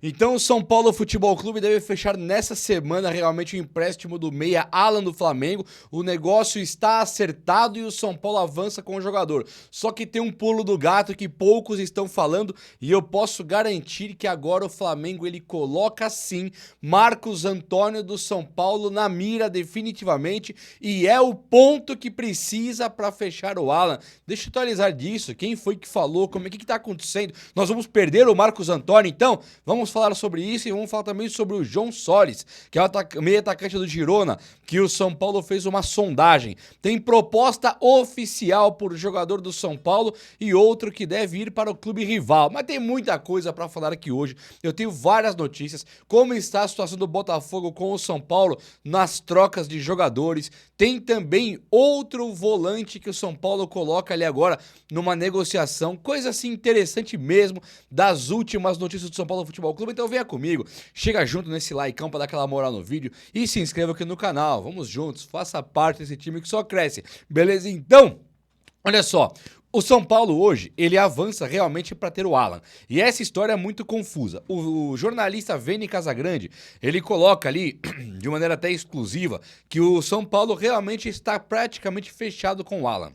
Então o São Paulo Futebol Clube deve fechar nessa semana realmente o empréstimo do meia Alan do Flamengo. O negócio está acertado e o São Paulo avança com o jogador. Só que tem um pulo do gato que poucos estão falando e eu posso garantir que agora o Flamengo ele coloca sim Marcos Antônio do São Paulo na mira definitivamente e é o ponto que precisa para fechar o Alan. Deixa eu atualizar disso, quem foi que falou, como é que tá acontecendo? Nós vamos perder o Marcos Antônio, então vamos falar sobre isso e vamos falar também sobre o João Soares, que é o meio atacante do Girona, que o São Paulo fez uma sondagem. Tem proposta oficial por jogador do São Paulo e outro que deve ir para o clube rival. Mas tem muita coisa para falar aqui hoje. Eu tenho várias notícias. Como está a situação do Botafogo com o São Paulo nas trocas de jogadores. Tem também outro volante que o São Paulo coloca ali agora numa negociação. Coisa assim interessante mesmo das últimas notícias do São Paulo Futebol Clube. Então venha comigo, chega junto nesse likeão pra dar aquela moral no vídeo e se inscreva aqui no canal. Vamos juntos, faça parte desse time que só cresce. Beleza? Então, olha só. O São Paulo hoje, ele avança realmente para ter o Alan. E essa história é muito confusa. O jornalista Vene Casagrande, ele coloca ali, de maneira até exclusiva, que o São Paulo realmente está praticamente fechado com o Alan.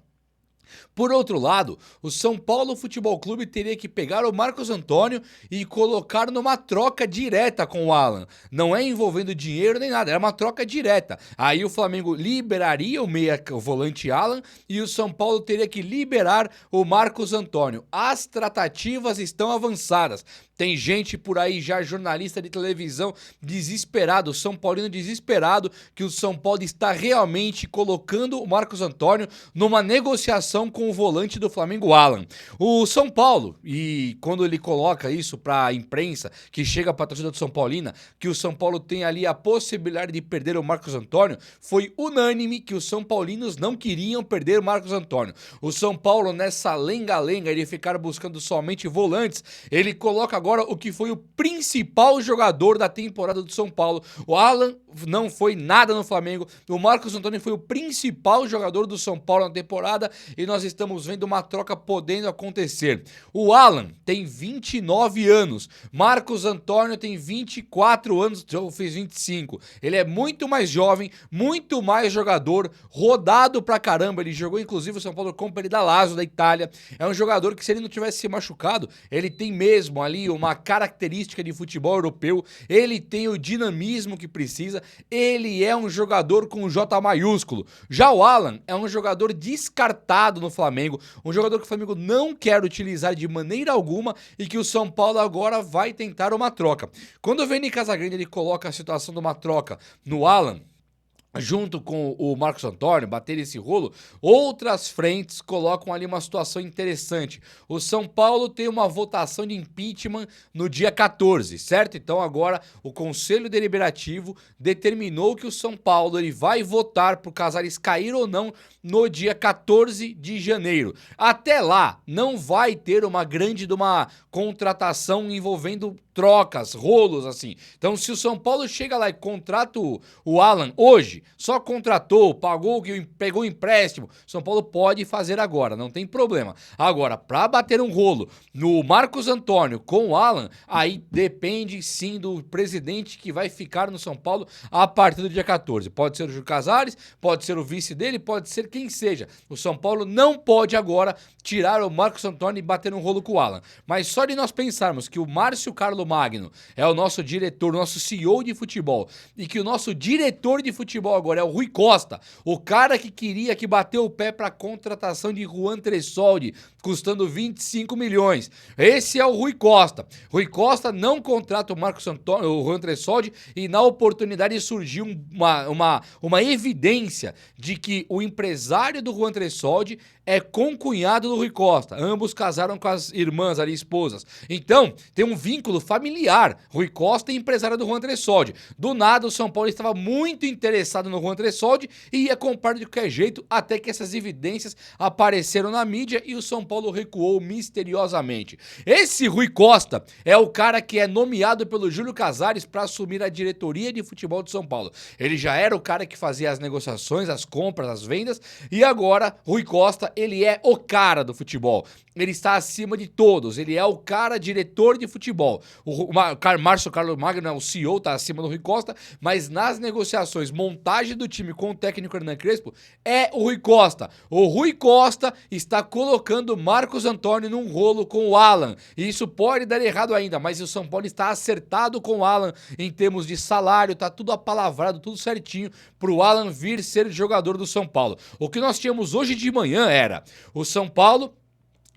Por outro lado, o São Paulo Futebol Clube teria que pegar o Marcos Antônio e colocar numa troca direta com o Alan. Não é envolvendo dinheiro nem nada, é uma troca direta. Aí o Flamengo liberaria o volante Alan e o São Paulo teria que liberar o Marcos Antônio. As tratativas estão avançadas. Tem gente por aí já, jornalista de televisão, desesperado, São Paulino desesperado, que o São Paulo está realmente colocando o Marcos Antônio numa negociação com o volante do Flamengo, Alan. O São Paulo, e quando ele coloca isso para a imprensa, que chega para a torcida do São Paulina, que o São Paulo tem ali a possibilidade de perder o Marcos Antônio, foi unânime que os São Paulinos não queriam perder o Marcos Antônio. O São Paulo, nessa lenga-lenga de ficar buscando somente volantes, ele coloca agora o que foi o principal jogador da temporada do São Paulo. O Alan não foi nada no Flamengo, o Marcos Antônio foi o principal jogador do São Paulo na temporada e nós estamos vendo uma troca podendo acontecer. O Alan tem 29 anos, Marcos Antônio tem 24 anos, eu fiz 25. Ele é muito mais jovem, muito mais jogador, rodado pra caramba, ele jogou inclusive o São Paulo compra ele da Lazio, da Itália. É um jogador que se ele não tivesse se machucado, ele tem mesmo ali uma característica de futebol europeu, ele tem o dinamismo que precisa, ele é um jogador com J maiúsculo. Já o Alan é um jogador descartado no Flamengo, um jogador que o Flamengo não quer utilizar de maneira alguma e que o São Paulo agora vai tentar uma troca. Quando o Vene Casagrande ele coloca a situação de uma troca no Alan, junto com o Marcos Antônio, bater esse rolo, outras frentes colocam ali uma situação interessante. O São Paulo tem uma votação de impeachment no dia 14, certo? Então agora o Conselho Deliberativo determinou que o São Paulo ele vai votar para o Casares cair ou não no dia 14 de janeiro. Até lá, não vai ter uma contratação envolvendo trocas, rolos, assim. Então, se o São Paulo chega lá e contrata o Alan hoje, só contratou, pegou o empréstimo, São Paulo pode fazer agora, não tem problema. Agora, para bater um rolo no Marcos Antônio com o Alan, aí depende sim do presidente que vai ficar no São Paulo a partir do dia 14. Pode ser o Júlio Casares, pode ser o vice dele, pode ser quem seja. O São Paulo não pode agora tirar o Marcos Antônio e bater um rolo com o Alan. Mas só de nós pensarmos que o Márcio Carlo Magno é o nosso diretor, nosso CEO de futebol, e que o nosso diretor de futebol agora é o Rui Costa, o cara que queria que bateu o pé para a contratação de Juan Tressoldi, custando 25 milhões. Esse é o Rui Costa. Rui Costa não contrata o Marcos Antônio, o Juan Tressoldi, e na oportunidade surgiu uma evidência de que o empresário do Juan Tressoldi é concunhado do Rui Costa. Ambos casaram com as irmãs ali, esposas. Então, tem um vínculo familiar. Rui Costa e empresário do Juan Tressoldi. Do nada, o São Paulo estava muito interessado no Juan Tressoldi e ia comprar de qualquer jeito, até que essas evidências apareceram na mídia e o São Paulo recuou misteriosamente. Esse Rui Costa é o cara que é nomeado pelo Júlio Casares para assumir a diretoria de futebol de São Paulo. Ele já era o cara que fazia as negociações, as compras, as vendas, e agora Rui Costa ele é o cara do futebol. Ele está acima de todos, ele é o cara diretor de futebol. O Márcio Carlos Magno, o CEO, está acima do Rui Costa, mas nas negociações, montagem do time com o técnico Hernan Crespo, é o Rui Costa. O Rui Costa está colocando Marcos Antônio num rolo com o Alan. E isso pode dar errado ainda, mas o São Paulo está acertado com o Alan em termos de salário, tá tudo apalavrado, tudo certinho pro Alan vir ser jogador do São Paulo. O que nós tínhamos hoje de manhã era o São Paulo.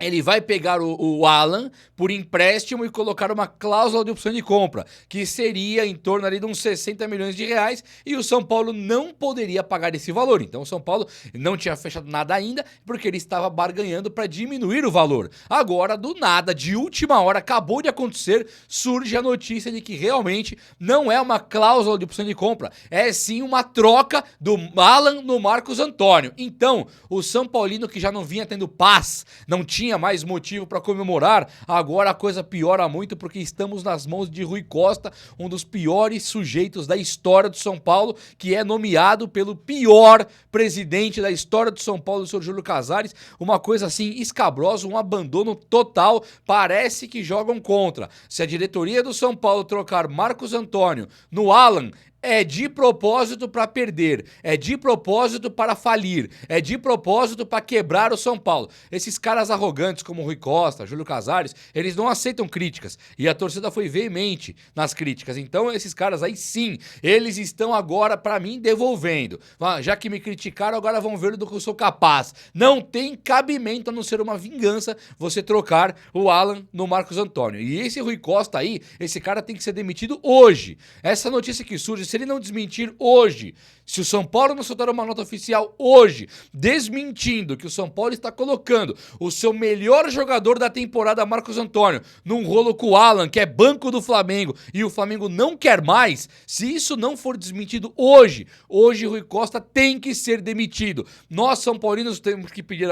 Ele vai pegar o Alan por empréstimo e colocar uma cláusula de opção de compra, que seria em torno ali de uns 60 milhões de reais, e o São Paulo não poderia pagar esse valor. Então o São Paulo não tinha fechado nada ainda, porque ele estava barganhando para diminuir o valor. Agora, do nada, de última hora, acabou de acontecer, surge a notícia de que realmente não é uma cláusula de opção de compra, é sim uma troca do Alan no Marcos Antônio. Então, o São Paulino, que já não vinha tendo paz, não tinha mais motivo para comemorar, agora a coisa piora muito, porque estamos nas mãos de Rui Costa, um dos piores sujeitos da história do São Paulo, que é nomeado pelo pior presidente da história do São Paulo, o senhor Júlio Casares. Uma coisa assim escabrosa, um abandono total, parece que jogam contra. Se a diretoria do São Paulo trocar Marcos Antônio no Alan, é de propósito para perder, é de propósito para falir, é de propósito para quebrar o São Paulo. Esses caras arrogantes como Rui Costa, Júlio Casares, eles não aceitam críticas, e a torcida foi veemente nas críticas. Então esses caras aí sim, eles estão agora para mim devolvendo. Já que me criticaram, agora vão ver do que eu sou capaz. Não tem cabimento a não ser uma vingança você trocar o Alan no Marcos Antônio. E esse Rui Costa aí, esse cara tem que ser demitido hoje. Essa notícia que surge, se ele não desmentir hoje, se o São Paulo não soltar uma nota oficial hoje, desmentindo que o São Paulo está colocando o seu melhor jogador da temporada, Marcos Antônio, num rolo com o Alan, que é banco do Flamengo, e o Flamengo não quer mais, se isso não for desmentido hoje, Rui Costa tem que ser demitido. Nós, São Paulinos, temos que pedir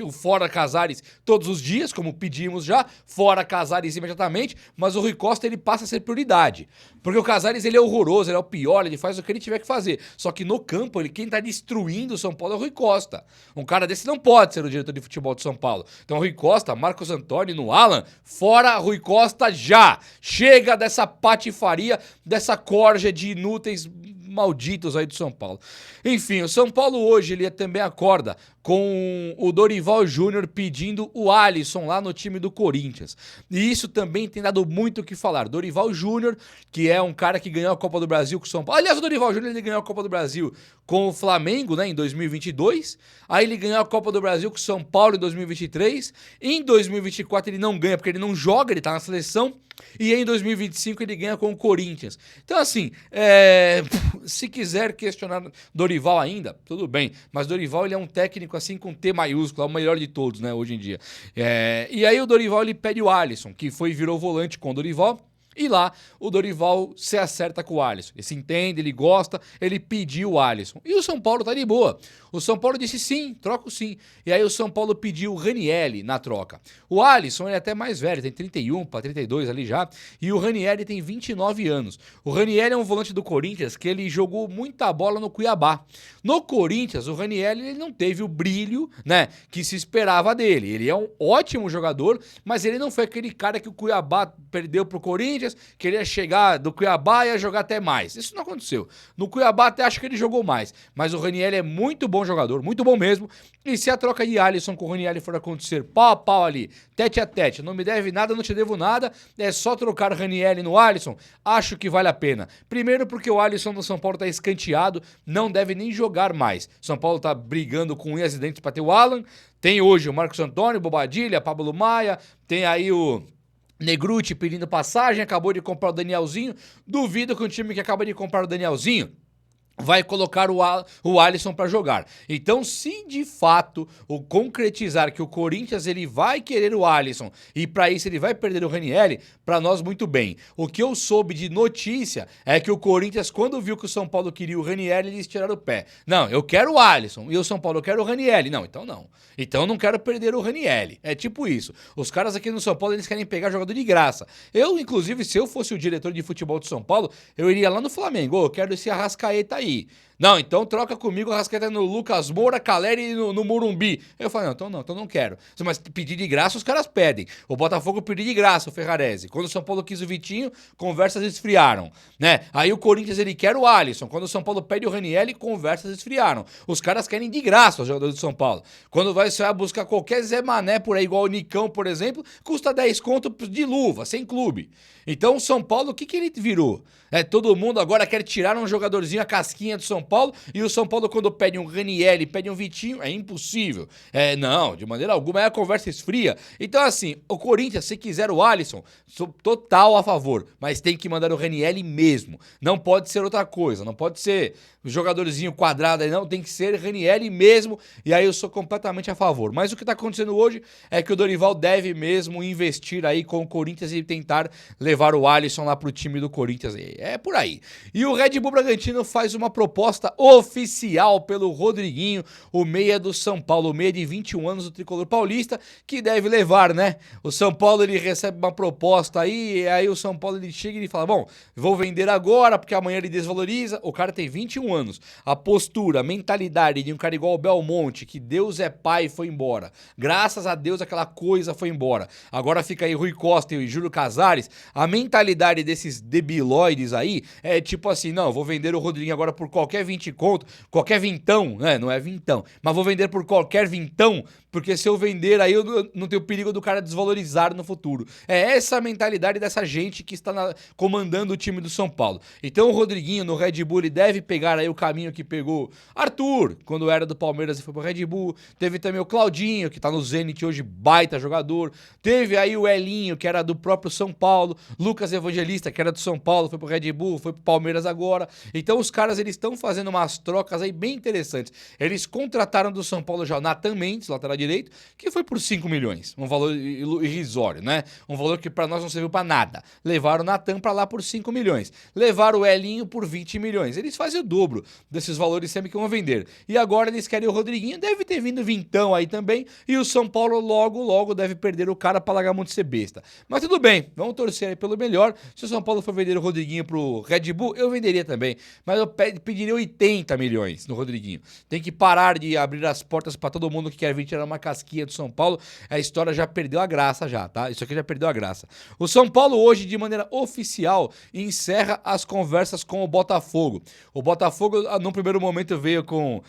o fora Casares todos os dias, como pedimos já, fora Casares imediatamente, mas o Rui Costa ele passa a ser prioridade, porque o Casares ele é horroroso, ele é o pior, ele faz o que ele tiver que fazer, só que no campo, quem tá destruindo o São Paulo é o Rui Costa. Um cara desse não pode ser o diretor de futebol de São Paulo. Então Rui Costa, Marcos Antônio no Alan, fora Rui Costa já. Chega dessa patifaria, dessa corja de inúteis malditos aí do São Paulo. Enfim, o São Paulo hoje ele também acorda com o Dorival Júnior pedindo o Alisson lá no time do Corinthians. E isso também tem dado muito o que falar. Dorival Júnior, que é um cara que ganhou a Copa do Brasil com o São Paulo. Aliás, o Dorival Júnior ele ganhou a Copa do Brasil com o Flamengo, né, em 2022. Aí ele ganhou a Copa do Brasil com o São Paulo em 2023. Em 2024 ele não ganha porque ele não joga, ele tá na seleção. E em 2025 ele ganha com o Corinthians. Então assim, se quiser questionar Dorival ainda, tudo bem. Mas Dorival ele é um técnico assim com T maiúsculo, é o melhor de todos, né, hoje em dia. E aí o Dorival ele pede o Alisson, que virou volante com o Dorival. E lá o Dorival se acerta com o Alisson. Ele se entende, ele gosta, ele pediu o Alisson. E o São Paulo tá de boa. O São Paulo disse sim, troco sim. E aí o São Paulo pediu o Ranieri na troca. O Alisson ele é até mais velho, tem 31 para 32 ali já. E o Ranieri tem 29 anos. O Ranieri é um volante do Corinthians que ele jogou muita bola no Cuiabá. No Corinthians, o Ranieri ele não teve o brilho, né, que se esperava dele. Ele é um ótimo jogador, mas ele não foi aquele cara que o Cuiabá perdeu pro Corinthians, queria chegar do Cuiabá e ia jogar até mais. Isso não aconteceu. No Cuiabá até acho que ele jogou mais, mas o Ranieri é muito bom jogador, muito bom mesmo. E se a troca de Alisson com o Ranieri for acontecer pau a pau ali, tete a tete, não me deve nada, não te devo nada, é só trocar o Ranieri no Alisson, acho que vale a pena. Primeiro porque o Alisson do São Paulo tá escanteado, não deve nem jogar mais. São Paulo tá brigando com unhas e dentes pra ter o Alan, tem hoje o Marcos Antônio, Bobadilha, Pablo Maia, tem aí o Negruti pedindo passagem, acabou de comprar o Danielzinho. Duvido que um time que acaba de comprar o Danielzinho vai colocar o Alisson para jogar. Então, se de fato o concretizar que o Corinthians ele vai querer o Alisson e para isso ele vai perder o Ranieri, para nós muito bem. O que eu soube de notícia é que o Corinthians, quando viu que o São Paulo queria o Ranieri, eles tiraram o pé. Não, eu quero o Alisson e o São Paulo eu quero o Ranieri. Não, então não. Então eu não quero perder o Ranieri. É tipo isso. Os caras aqui no São Paulo eles querem pegar jogador de graça. Eu, inclusive, se eu fosse o diretor de futebol do São Paulo, eu iria lá no Flamengo. Eu quero esse Arrascaeta aí. aí. Não, então troca comigo a Arrascaeta no Lucas Moura, Caleri no Morumbi. Eu falei, então não quero. Mas pedir de graça os caras pedem. O Botafogo pediu de graça o Ferrarese. Quando o São Paulo quis o Vitinho, conversas esfriaram, né? Aí o Corinthians, ele quer o Alisson. Quando o São Paulo pede o Ranieri, conversas esfriaram. Os caras querem de graça os jogadores do São Paulo. Quando você vai buscar qualquer Zé Mané por aí, igual o Nicão, por exemplo, custa 10 conto de luva, sem clube. Então o São Paulo, o que ele virou? Todo mundo agora quer tirar um jogadorzinho, a casquinha do São Paulo, e o São Paulo, quando pede um Ranieri, pede um Vitinho, é impossível. Não, de maneira alguma, é a conversa esfria. Então, assim, o Corinthians, se quiser o Alisson, sou total a favor, mas tem que mandar o Ranieri mesmo. Não pode ser outra coisa, não pode ser jogadorzinho quadrado aí, não, tem que ser Ranieri mesmo, e aí eu sou completamente a favor. Mas o que tá acontecendo hoje é que o Dorival deve mesmo investir aí com o Corinthians e tentar levar o Alisson lá pro time do Corinthians. É por aí. E o Red Bull Bragantino faz uma proposta oficial pelo Rodriguinho, o meia do São Paulo, o meia de 21 anos do tricolor paulista, que deve levar, né? O São Paulo, ele recebe uma proposta aí, e aí o São Paulo, ele chega e fala, bom, vou vender agora, porque amanhã ele desvaloriza. O cara tem 21 anos. A postura, a mentalidade de um cara igual o Belmonte, que Deus é pai, foi embora. Graças a Deus aquela coisa foi embora. Agora fica aí Rui Costa e Júlio Casares. A mentalidade desses debilóides aí é tipo assim, não, vou vender o Rodriguinho agora por qualquer 20 conto, qualquer vintão, né? Não é vintão, mas vou vender por qualquer vintão, porque se eu vender aí eu não tenho perigo do cara desvalorizar no futuro. É essa a mentalidade dessa gente que está comandando o time do São Paulo. Então o Rodriguinho no Red Bull, ele deve pegar aí o caminho que pegou Arthur, quando era do Palmeiras e foi pro Red Bull. Teve também o Claudinho, que tá no Zenit hoje, baita jogador. Teve aí o Elinho, que era do próprio São Paulo. Lucas Evangelista, que era do São Paulo, foi pro Red Bull, foi pro Palmeiras agora. Então os caras, eles estão fazendo umas trocas aí bem interessantes. Eles contrataram do São Paulo já o Nathan Mendes, lateral direito, que foi por 5 milhões. Um valor irrisório, né? Um valor que pra nós não serviu pra nada. Levaram o Nathan pra lá por 5 milhões. Levaram o Elinho por 20 milhões. Eles fazem o dobro desses valores sempre que vão vender. E agora eles querem o Rodriguinho, deve ter vindo vintão aí também, e o São Paulo logo deve perder o cara pra largar muito ser besta. Mas tudo bem, vamos torcer aí pelo melhor. Se o São Paulo for vender o Rodriguinho pro Red Bull, eu venderia também, mas eu pediria 80 milhões no Rodriguinho. Tem que parar de abrir as portas pra todo mundo que quer vir tirar uma casquinha do São Paulo. A história já perdeu a graça já, tá? Isso aqui já perdeu a graça. O São Paulo hoje, de maneira oficial, encerra as conversas com o Botafogo. O Botafogo, num primeiro momento, veio com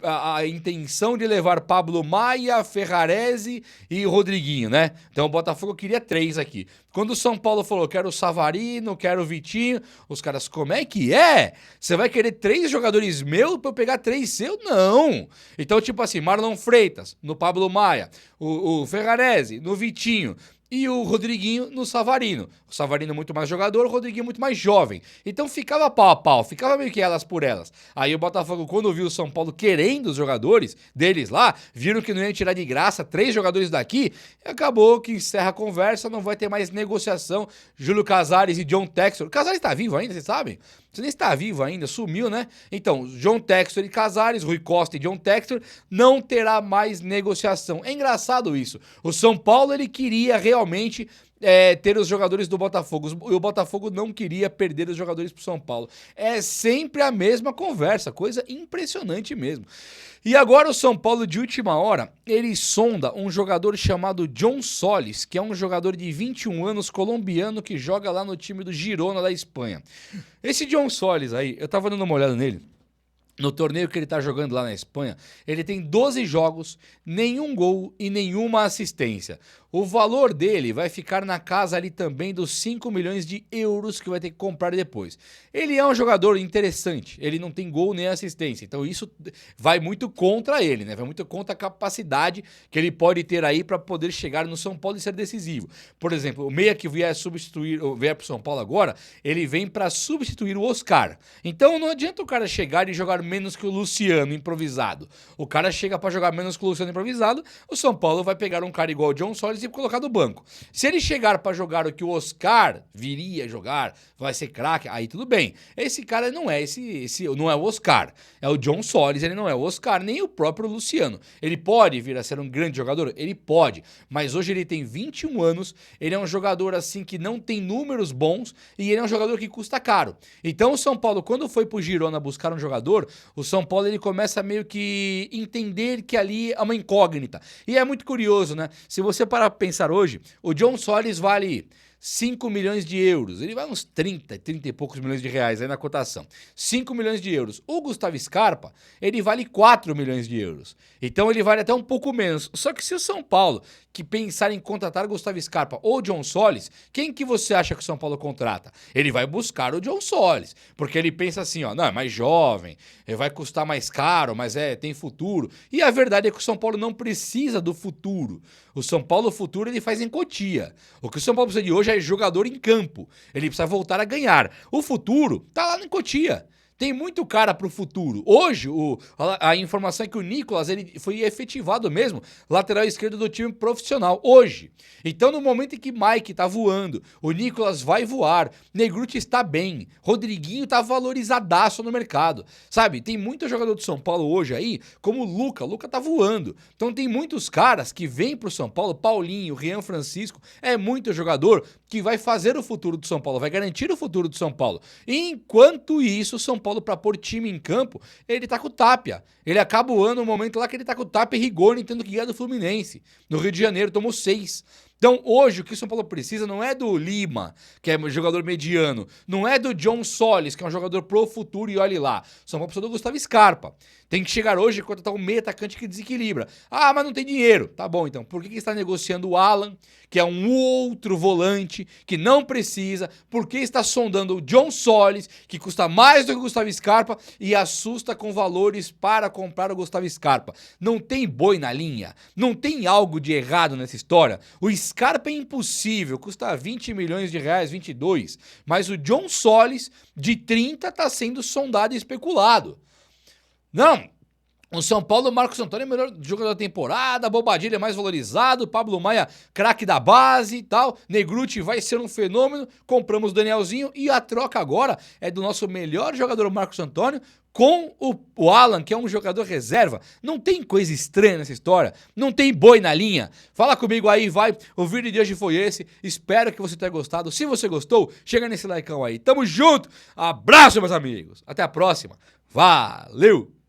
a intenção de levar Pablo Maia, Ferrarese e Rodriguinho, né? Então o Botafogo queria 3 aqui. Quando o São Paulo falou, quero o Savarino, quero o Vitinho, os caras, como é que é? Você vai querer 3 jogadores meus pra eu pegar 3 seu? Não! Então, tipo assim, Marlon Freitas, no Pablo Maia, o Ferrarese, no Vitinho, e o Rodriguinho no Savarino. O Savarino muito mais jogador, o Rodriguinho muito mais jovem. Então ficava pau a pau, ficava meio que elas por elas. Aí o Botafogo, quando viu o São Paulo querendo os jogadores deles lá, viram que não ia tirar de graça 3 jogadores daqui, e acabou que encerra a conversa, não vai ter mais negociação. Júlio Casares e John Textor. O Casares tá vivo ainda, vocês sabem? Você nem está vivo ainda, sumiu, né? Então, John Textor e Casares, Rui Costa e John Textor, não terá mais negociação. É engraçado isso. O São Paulo, ele queria realmente ter os jogadores do Botafogo. E o Botafogo não queria perder os jogadores pro São Paulo. É sempre a mesma conversa, coisa impressionante mesmo. E agora o São Paulo, de última hora, ele sonda um jogador chamado John Solis, que é um jogador de 21 anos, colombiano, que joga lá no time do Girona da Espanha. Esse John Solis aí, eu tava dando uma olhada nele, no torneio que ele tá jogando lá na Espanha, ele tem 12 jogos, nenhum gol e nenhuma assistência. O valor dele vai ficar na casa ali também dos 5 milhões de euros que vai ter que comprar depois. Ele é um jogador interessante, ele não tem gol nem assistência, então isso vai muito contra ele, né? Vai muito contra a capacidade que ele pode ter aí para poder chegar no São Paulo e ser decisivo. Por exemplo, o meia que vier pro São Paulo agora, ele vem para substituir o Oscar. Então não adianta o cara chegar e jogar menos que o Luciano improvisado. O cara chega para jogar menos que o Luciano improvisado, o São Paulo vai pegar um cara igual o John Solis e colocar no banco. Se ele chegar pra jogar o que o Oscar viria jogar, vai ser craque, aí tudo bem. Esse cara não é não é o Oscar, é o John Solis, ele não é o Oscar, nem o próprio Luciano. Ele pode vir a ser um grande jogador? Ele pode, mas hoje ele tem 21 anos, ele é um jogador assim que não tem números bons e ele é um jogador que custa caro. Então o São Paulo, quando foi pro Girona buscar um jogador, o São Paulo ele começa a meio que entender que ali é uma incógnita. E é muito curioso, né? Se você parar pra pensar hoje, o John Solis vale 5 milhões de euros, ele vai uns 30 e poucos milhões de reais aí na cotação. 5 milhões de euros. O Gustavo Scarpa, ele vale 4 milhões de euros. Então ele vale até um pouco menos. Só que se o São Paulo que pensar em contratar Gustavo Scarpa ou John Solis, quem que você acha que o São Paulo contrata? Ele vai buscar o John Solis, porque ele pensa assim, ó, não, é mais jovem, vai custar mais caro, mas tem futuro. E a verdade é que o São Paulo não precisa do futuro. O São Paulo, o futuro, ele faz em Cotia. O que o São Paulo precisa de hoje é jogador em campo. Ele precisa voltar a ganhar. O futuro tá lá em Cotia. Tem muito cara pro futuro. Hoje, a informação é que o Nicolas ele foi efetivado mesmo, lateral esquerdo do time profissional, hoje. Então, no momento em que Mike tá voando, o Nicolas vai voar, Negruti está bem, Rodriguinho tá valorizadaço no mercado, sabe? Tem muito jogador do São Paulo hoje aí, como o Luca tá voando. Então, tem muitos caras que vêm pro São Paulo, Paulinho, Rian Francisco, é muito jogador que vai fazer o futuro do São Paulo, vai garantir o futuro do São Paulo. Enquanto isso, o São Paulo para pôr time em campo, ele tá com o Tapia. Ele acaba o ano, no momento lá que ele tá com o Tapia e Rigoni tendo que ganhar do Fluminense. No Rio de Janeiro, tomou 6. Então, hoje, o que o São Paulo precisa não é do Lima, que é um jogador mediano, não é do John Solis, que é um jogador pro futuro e olhe lá. O São Paulo precisa do Gustavo Scarpa. Tem que chegar hoje e contratar um meio atacante que desequilibra. Ah, mas não tem dinheiro. Tá bom, então. Por que está negociando o Alan, que é um outro volante, que não precisa? Por que está sondando o John Solis, que custa mais do que o Gustavo Scarpa e assusta com valores para comprar o Gustavo Scarpa? Não tem boi na linha? Não tem algo de errado nessa história? O Scarpa é impossível, custa 20 milhões de reais, 22. Mas o John Solis, de 30, está sendo sondado e especulado. Não, o São Paulo, o Marcos Antônio é o melhor jogador da temporada, Bobadilha é mais valorizado, Pablo Maia, craque da base e tal, Negruti vai ser um fenômeno, compramos o Danielzinho e a troca agora é do nosso melhor jogador, Marcos Antônio, com o Alan, que é um jogador reserva. Não tem coisa estranha nessa história, não tem boi na linha. Fala comigo aí, vai. O vídeo de hoje foi esse, espero que você tenha gostado. Se você gostou, chega nesse likeão aí. Tamo junto, abraço meus amigos, até a próxima, valeu!